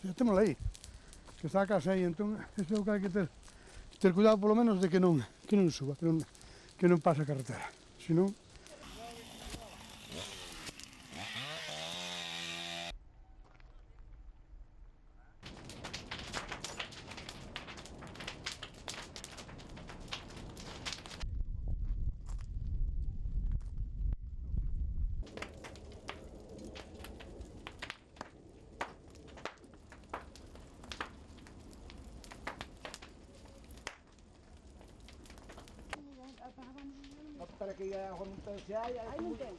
Xa témola aí, que está a casa aí, entón, isto é o que hai que ter cuidado polo menos de que non suba, que non pase a carretera, senón. Para que ya con un hay. Ahí no tengo.